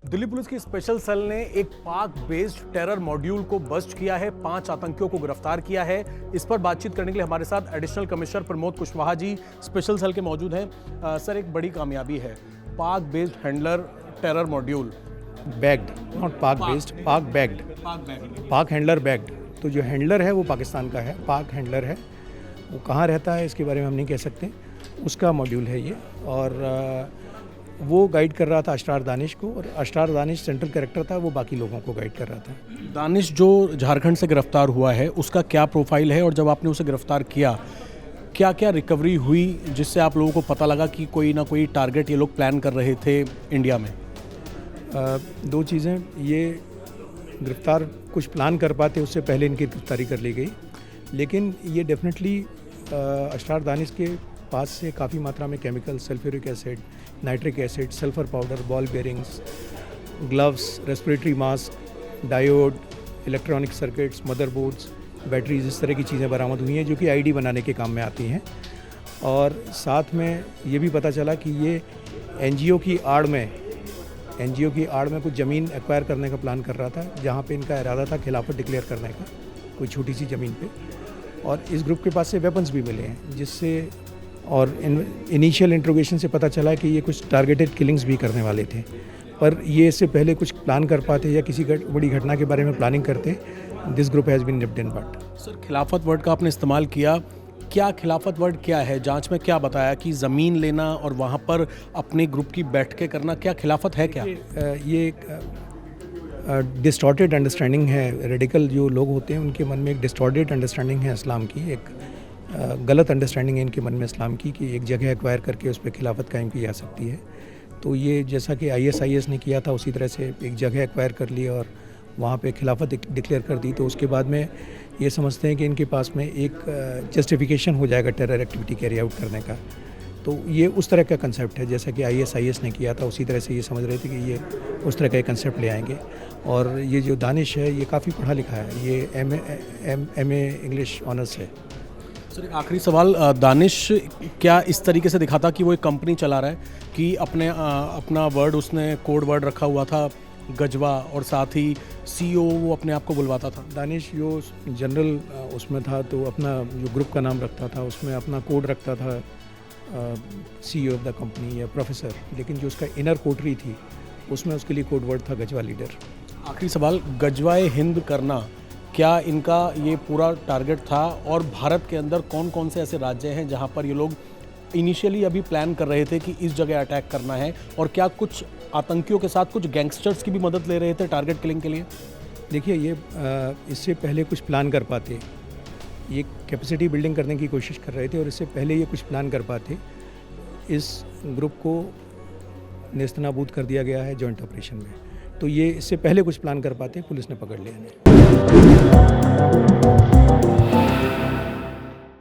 Delhi police की special cell ने एक पाक बेस्ड टेरर मॉड्यूल को बस्ट किया है, 5 आतंकियों को गिरफ्तार किया है। इस पर बातचीत करने के लिए हमारे साथ additional commissioner Pramod Kushwaha ji special cell के मौजूद हैं। सर, एक बड़ी कामयाबी है, पाक based handler terror module bagged, not पाक बेस्ड, पाक बैग्ड, पाक हैंडलर बैग्ड। तो जो हैंडलर है वो पाकिस्तान का है, पाक हैंडलर है। वो कहाँ रहता है इसके बारे में हम नहीं कह सकते, उसका मॉड्यूल है ये। और वो गाइड कर रहा था अशरार दानिश को, और अशरार दानिश सेंट्रल कैरेक्टर था, वो बाकी लोगों को गाइड कर रहा था। दानिश जो झारखंड से गिरफ्तार हुआ है, उसका क्या प्रोफाइल है, और जब आपने उसे गिरफ्तार किया क्या क्या रिकवरी हुई जिससे आप लोगों को पता लगा कि कोई ना कोई टारगेट ये लोग प्लान कर रहे थे इंडिया में? दो चीज़ें, ये गिरफ्तार कुछ प्लान कर पाते उससे पहले इनकी गिरफ्तारी कर ली गई, लेकिन ये डेफिनेटली अशरार दानिश के पास से काफ़ी मात्रा में chemical, sulphuric acid, nitric acid, sulphur powder, ball bearings, gloves, respiratory mask, diode, electronic circuits, motherboards, batteries, इस तरह की चीज़ें बरामद हुई हैं जो कि आईडी बनाने के काम में आती हैं। और साथ में ये भी पता चला कि ये एनजीओ की आड़ में कुछ ज़मीन एक्वायर करने का प्लान कर रहा था, जहाँ पे इनका इरादा था खिलाफत डिक्लेयर करने का, कोई छोटी सी ज़मीन पे। और इस ग्रुप के पास से वेपन्स भी मिले हैं, जिससे और इनिशियल इंट्रोगेशन से पता चला कि ये कुछ टारगेटेड किलिंग्स भी करने वाले थे। पर ये इससे पहले कुछ प्लान कर पाते या किसी बड़ी घटना के बारे में प्लानिंग करते, this group has been nipped in bud. Sir, खिलाफत वर्ड का आपने इस्तेमाल किया, क्या खिलाफत वर्ड क्या है? जांच में क्या बताया कि ज़मीन लेना और वहाँ पर अपने ग्रुप की बैठकें करना, क्या खिलाफत है क्या? ये एक डिस्टॉर्टेड अंडरस्टैंडिंग है। रेडिकल जो लोग होते हैं उनके मन में एक डिस्टॉर्टेड अंडरस्टैंडिंग है इस्लाम की, एक गलत अंडरस्टैंडिंग है इनके मन में इस्लाम की कि एक जगह एक्वायर करके उस पर खिलाफत कायम की जा सकती है। तो ये जैसा कि ISIS ने किया था, उसी तरह से एक जगह एक्वायर कर ली और वहाँ पे खिलाफत डिक्लेयर कर दी। तो उसके बाद में ये समझते हैं कि इनके पास में एक जस्टिफिकेशन हो जाएगा टेरर एक्टिविटी कैरी आउट करने का। तो ये उस तरह का कंसेप्ट है, जैसा कि ISIS ने किया था, उसी तरह से ये समझ रहे थे कि ये उस तरह का एक कंसेप्ट ले आएंगे। और ये जो दानिश है, ये काफ़ी पढ़ा लिखा है, ये MA इंग्लिश ऑनर्स है। सर, एक आखिरी सवाल, दानिश क्या इस तरीके से दिखाता कि वो एक कंपनी चला रहा है कि अपना वर्ड, उसने कोड वर्ड रखा हुआ था गजवा, और साथ ही CEO वो अपने आप को बुलवाता था? दानिश जो जनरल उसमें था, तो अपना जो ग्रुप का नाम रखता था, उसमें अपना कोड रखता था CEO ऑफ द कंपनी या प्रोफेसर, लेकिन जो उसका इनर कोटरी थी उसमें उसके लिए कोड वर्ड था गजवा लीडर। आखिरी सवाल, गजवाए हिंद करना, क्या इनका ये पूरा टारगेट था? और भारत के अंदर कौन कौन से ऐसे राज्य हैं जहां पर ये लोग इनिशियली अभी प्लान कर रहे थे कि इस जगह अटैक करना है? और क्या कुछ आतंकियों के साथ कुछ गैंगस्टर्स की भी मदद ले रहे थे टारगेट किलिंग के लिए? देखिए, ये इससे पहले कुछ प्लान कर पाते, ये कैपेसिटी बिल्डिंग करने की कोशिश कर रहे थे, और इससे पहले ये कुछ प्लान कर पाते, इस ग्रुप को नेस्तनाबूद कर दिया गया है जॉइंट ऑपरेशन में। तो ये इससे पहले कुछ प्लान कर पाते, पुलिस ने पकड़ लिया।